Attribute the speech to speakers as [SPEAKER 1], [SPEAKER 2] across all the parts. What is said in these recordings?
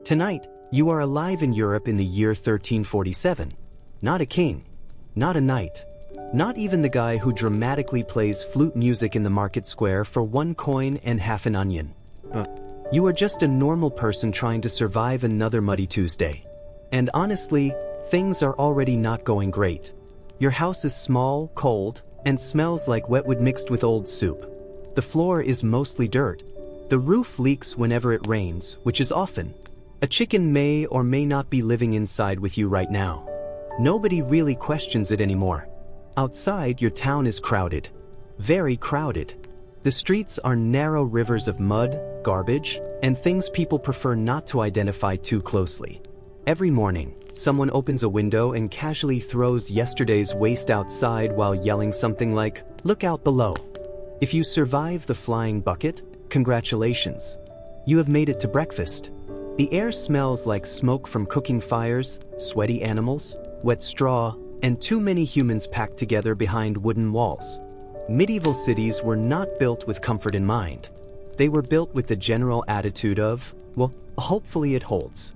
[SPEAKER 1] Tonight, you are alive in Europe in the year 1347. Not a king, not a knight, not even the guy who dramatically plays flute music in the market square for 1 coin and half an onion. You are just a normal person trying to survive another muddy Tuesday. And honestly, things are already not going great. Your house is small, cold, and smells like wet wood mixed with old soup. The floor is mostly dirt. The roof leaks whenever it rains, which is often. A chicken may or may not be living inside with you right now. Nobody really questions it anymore. Outside, your town is crowded. Very crowded. The streets are narrow rivers of mud, garbage, and things people prefer not to identify too closely. Every morning, someone opens a window and casually throws yesterday's waste outside while yelling something like, "Look out below." If you survive the flying bucket, congratulations. You have made it to breakfast. The air smells like smoke from cooking fires, sweaty animals, wet straw, and too many humans packed together behind wooden walls. Medieval cities were not built with comfort in mind. They were built with the general attitude of, well, hopefully it holds.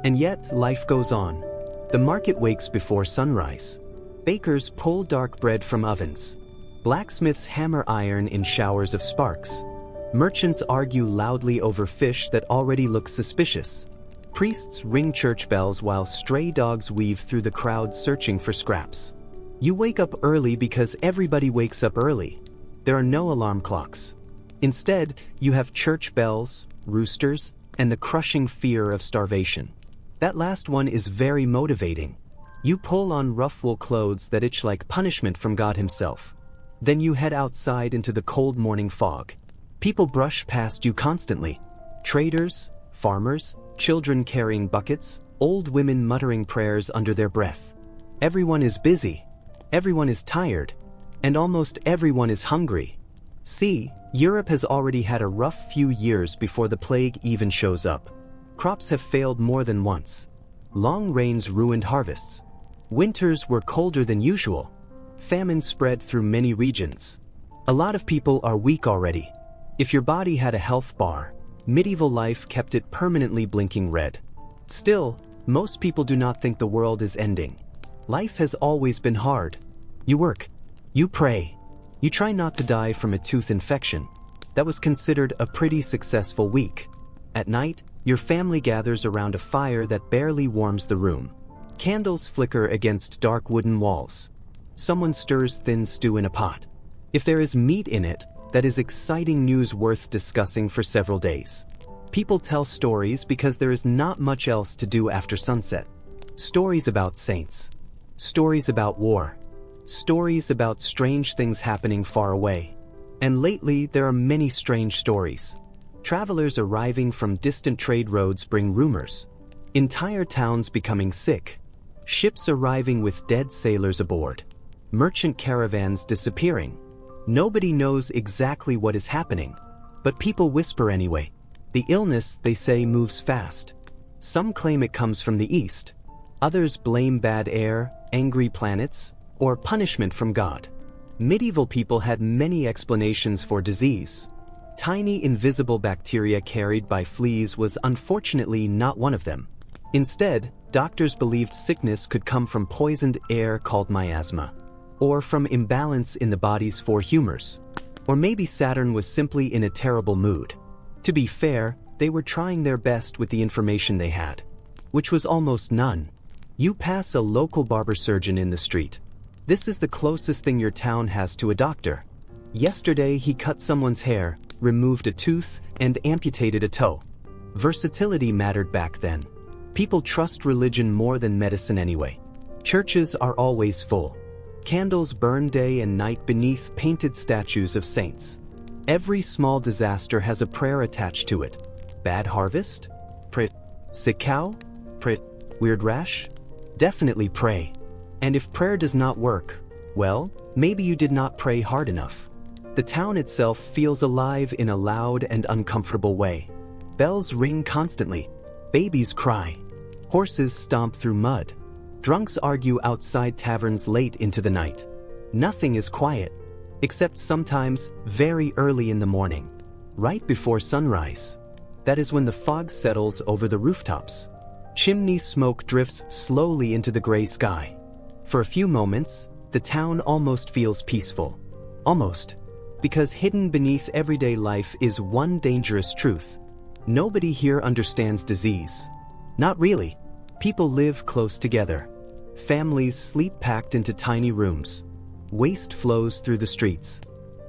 [SPEAKER 1] And yet, life goes on. The market wakes before sunrise. Bakers pull dark bread from ovens. Blacksmiths hammer iron in showers of sparks. Merchants argue loudly over fish that already look suspicious. Priests ring church bells while stray dogs weave through the crowd searching for scraps. You wake up early because everybody wakes up early. There are no alarm clocks. Instead, you have church bells, roosters, and the crushing fear of starvation. That last one is very motivating. You pull on rough wool clothes that itch like punishment from God himself. Then you head outside into the cold morning fog. People brush past you constantly. Traders, farmers, children carrying buckets, old women muttering prayers under their breath. Everyone is busy. Everyone is tired. And almost everyone is hungry. See, Europe has already had a rough few years before the plague even shows up. Crops have failed more than once. Long rains ruined harvests. Winters were colder than usual. Famine spread through many regions. A lot of people are weak already. If your body had a health bar, medieval life kept it permanently blinking red. Still, most people do not think the world is ending. Life has always been hard. You work. You pray. You try not to die from a tooth infection. That was considered a pretty successful week. At night, your family gathers around a fire that barely warms the room. Candles flicker against dark wooden walls. Someone stirs thin stew in a pot. If there is meat in it, that is exciting news worth discussing for several days. People tell stories because there is not much else to do after sunset. Stories about saints. Stories about war. Stories about strange things happening far away. And lately, there are many strange stories. Travelers arriving from distant trade roads bring rumors. Entire towns becoming sick. Ships arriving with dead sailors aboard. Merchant caravans disappearing. Nobody knows exactly what is happening, but people whisper anyway. The illness, they say, moves fast. Some claim it comes from the east. Others blame bad air, angry planets, or punishment from God. Medieval people had many explanations for disease. Tiny invisible bacteria carried by fleas was unfortunately not one of them. Instead, doctors believed sickness could come from poisoned air called miasma, or from imbalance in the body's four humors. Or maybe Saturn was simply in a terrible mood. To be fair, they were trying their best with the information they had, which was almost none. You pass a local barber surgeon in the street. This is the closest thing your town has to a doctor. Yesterday, he cut someone's hair, removed a tooth, and amputated a toe. Versatility mattered back then. People trust religion more than medicine anyway. Churches are always full. Candles burn day and night beneath painted statues of saints. Every small disaster has a prayer attached to it. Bad harvest? Pray. Sick cow? Pray. Weird rash? Definitely pray. And if prayer does not work, well, maybe you did not pray hard enough. The town itself feels alive in a loud and uncomfortable way. Bells ring constantly. Babies cry. Horses stomp through mud. Drunks argue outside taverns late into the night. Nothing is quiet, except sometimes very early in the morning, right before sunrise. That is when the fog settles over the rooftops. Chimney smoke drifts slowly into the gray sky. For a few moments, the town almost feels peaceful. Almost. Because hidden beneath everyday life is one dangerous truth. Nobody here understands disease. Not really. People live close together. Families sleep packed into tiny rooms. Waste flows through the streets.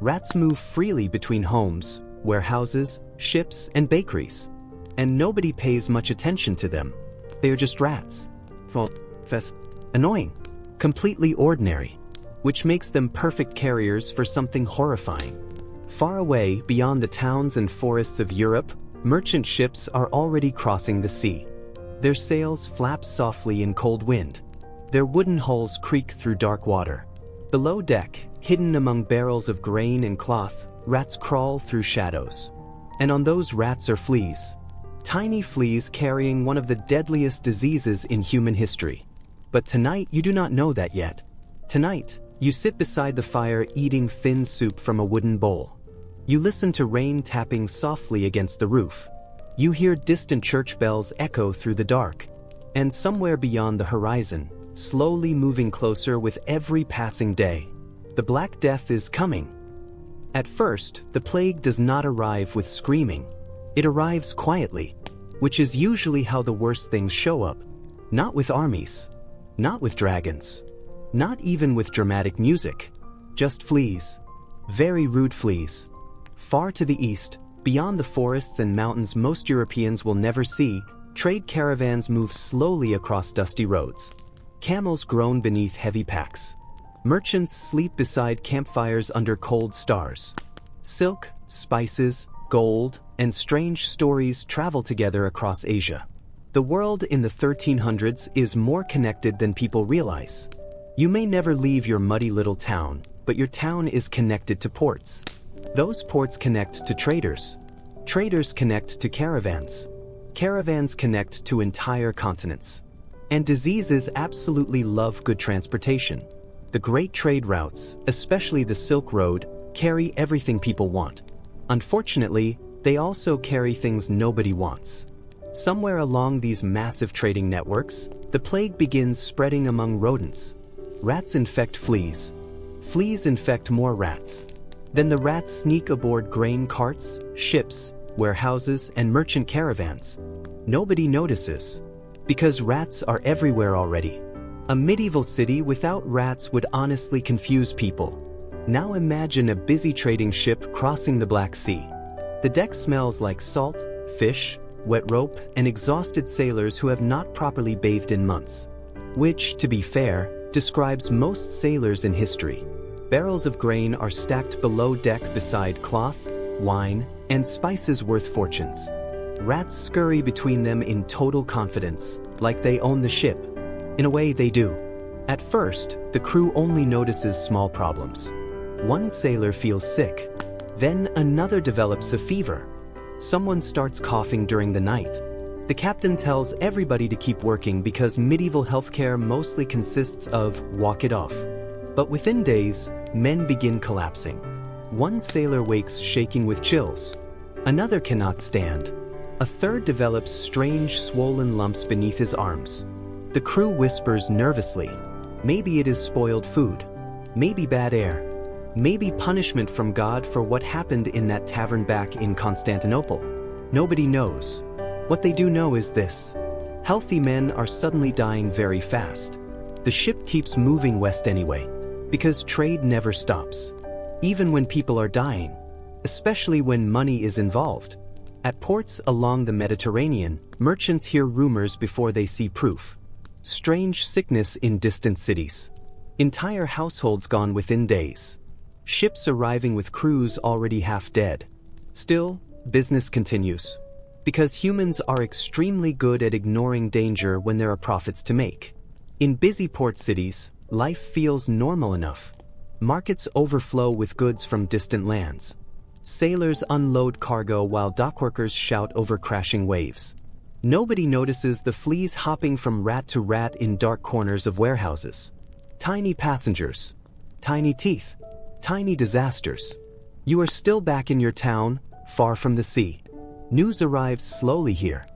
[SPEAKER 1] Rats move freely between homes, warehouses, ships, and bakeries. And nobody pays much attention to them. They are just rats. Annoying. Completely ordinary. Which makes them perfect carriers for something horrifying. Far away, beyond the towns and forests of Europe, merchant ships are already crossing the sea. Their sails flap softly in cold wind. Their wooden hulls creak through dark water. Below deck, hidden among barrels of grain and cloth, rats crawl through shadows. And on those rats are fleas. Tiny fleas carrying one of the deadliest diseases in human history. But tonight you do not know that yet. Tonight, you sit beside the fire eating thin soup from a wooden bowl. You listen to rain tapping softly against the roof. You hear distant church bells echo through the dark. And somewhere beyond the horizon, slowly moving closer with every passing day, the Black Death is coming. At first, the plague does not arrive with screaming. It arrives quietly, which is usually how the worst things show up. Not with armies. Not with dragons. Not even with dramatic music. Just fleas. Very rude fleas. Far to the east, beyond the forests and mountains most Europeans will never see, trade caravans move slowly across dusty roads. Camels groan beneath heavy packs. Merchants sleep beside campfires under cold stars. Silk, spices, gold, and strange stories travel together across Asia. The world in the 1300s is more connected than people realize. You may never leave your muddy little town, but your town is connected to ports. Those ports connect to traders. Traders connect to caravans. Caravans connect to entire continents. And diseases absolutely love good transportation. The great trade routes, especially the Silk Road, carry everything people want. Unfortunately, they also carry things nobody wants. Somewhere along these massive trading networks, the plague begins spreading among rodents. Rats infect fleas. Fleas infect more rats. Then the rats sneak aboard grain carts, ships, warehouses, and merchant caravans. Nobody notices. Because rats are everywhere already. A medieval city without rats would honestly confuse people. Now imagine a busy trading ship crossing the Black Sea. The deck smells like salt, fish, wet rope, and exhausted sailors who have not properly bathed in months. Which, to be fair, describes most sailors in history. Barrels of grain are stacked below deck beside cloth, wine, and spices worth fortunes. Rats scurry between them in total confidence, like they own the ship. In a way, they do. At first, the crew only notices small problems. One sailor feels sick. Then another develops a fever. Someone starts coughing during the night. The captain tells everybody to keep working because medieval healthcare mostly consists of walk it off. But within days, men begin collapsing. One sailor wakes shaking with chills. Another cannot stand. A third develops strange swollen lumps beneath his arms. The crew whispers nervously. Maybe it is spoiled food. Maybe bad air. Maybe punishment from God for what happened in that tavern back in Constantinople. Nobody knows. What they do know is this. Healthy men are suddenly dying very fast. The ship keeps moving west anyway, because trade never stops. Even when people are dying, especially when money is involved. At ports along the Mediterranean, merchants hear rumors before they see proof. Strange sickness in distant cities. Entire households gone within days. Ships arriving with crews already half dead. Still, business continues. Because humans are extremely good at ignoring danger when there are profits to make. In busy port cities, life feels normal enough. Markets overflow with goods from distant lands. Sailors unload cargo while dockworkers shout over crashing waves. Nobody notices the fleas hopping from rat to rat in dark corners of warehouses. Tiny passengers. Tiny teeth. Tiny disasters. You are still back in your town, far from the sea. News arrives slowly here,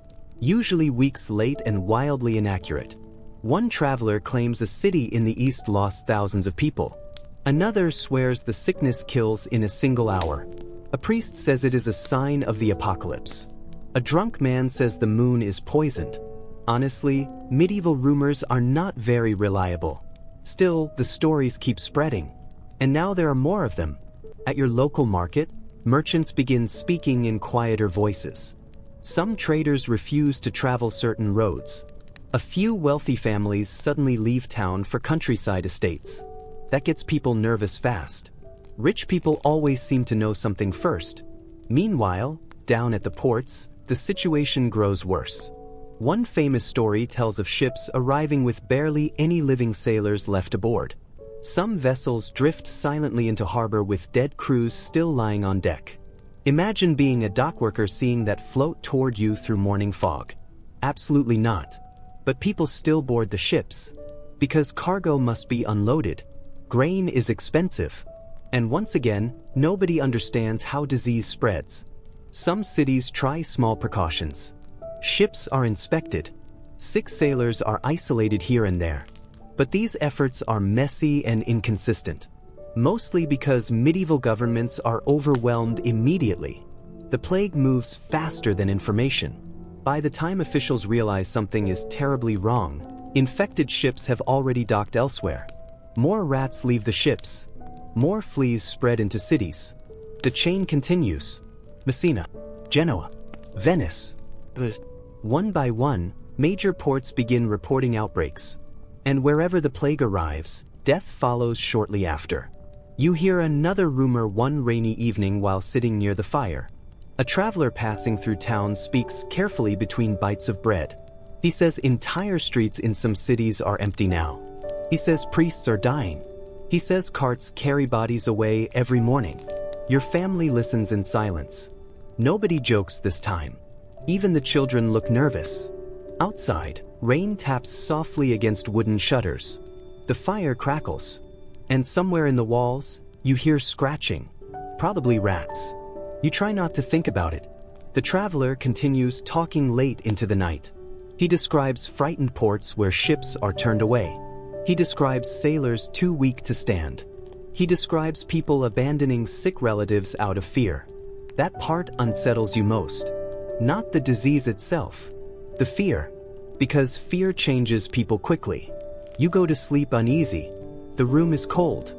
[SPEAKER 1] usually weeks late and wildly inaccurate. One traveler claims a city in the east lost thousands of people. Another swears the sickness kills in a single hour. A priest says it is a sign of the apocalypse. A drunk man says the moon is poisoned. Honestly, medieval rumors are not very reliable. Still, the stories keep spreading. And now there are more of them. At your local market, merchants begin speaking in quieter voices. Some traders refuse to travel certain roads. A few wealthy families suddenly leave town for countryside estates. That gets people nervous fast. Rich people always seem to know something first. Meanwhile, down at the ports, the situation grows worse. One famous story tells of ships arriving with barely any living sailors left aboard. Some vessels drift silently into harbor with dead crews still lying on deck. Imagine being a dockworker seeing that float toward you through morning fog. Absolutely not. But people still board the ships. Because cargo must be unloaded. Grain is expensive. And once again, nobody understands how disease spreads. Some cities try small precautions. Ships are inspected. Sick sailors are isolated here and there. But these efforts are messy and inconsistent. Mostly because medieval governments are overwhelmed immediately. The plague moves faster than information. By the time officials realize something is terribly wrong, infected ships have already docked elsewhere. More rats leave the ships. More fleas spread into cities. The chain continues. Messina, Genoa, Venice. One by one, major ports begin reporting outbreaks. And wherever the plague arrives, death follows shortly after. You hear another rumor one rainy evening while sitting near the fire. A traveler passing through town speaks carefully between bites of bread. He says entire streets in some cities are empty now. He says priests are dying. He says carts carry bodies away every morning. Your family listens in silence. Nobody jokes this time. Even the children look nervous. Outside, rain taps softly against wooden shutters. The fire crackles. And somewhere in the walls, you hear scratching. Probably rats. You try not to think about it. The traveler continues talking late into the night. He describes frightened ports where ships are turned away. He describes sailors too weak to stand. He describes people abandoning sick relatives out of fear. That part unsettles you most. Not the disease itself. The fear. Because fear changes people quickly. You go to sleep uneasy. The room is cold.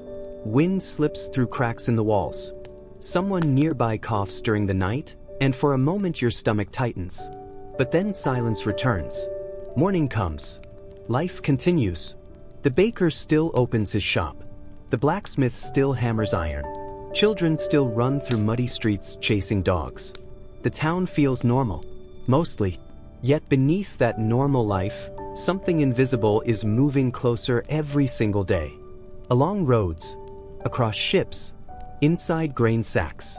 [SPEAKER 1] Wind slips through cracks in the walls. Someone nearby coughs during the night, and for a moment your stomach tightens. But then silence returns. Morning comes. Life continues. The baker still opens his shop. The blacksmith still hammers iron. Children still run through muddy streets chasing dogs. The town feels normal. Mostly. Yet beneath that normal life, something invisible is moving closer every single day. Along roads. Across ships. Inside grain sacks.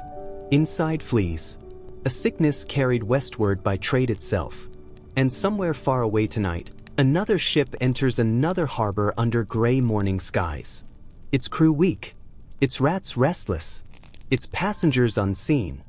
[SPEAKER 1] Inside fleas. A sickness carried westward by trade itself. And somewhere far away tonight, another ship enters another harbor under gray morning skies. Its crew weak. Its rats restless. Its passengers unseen.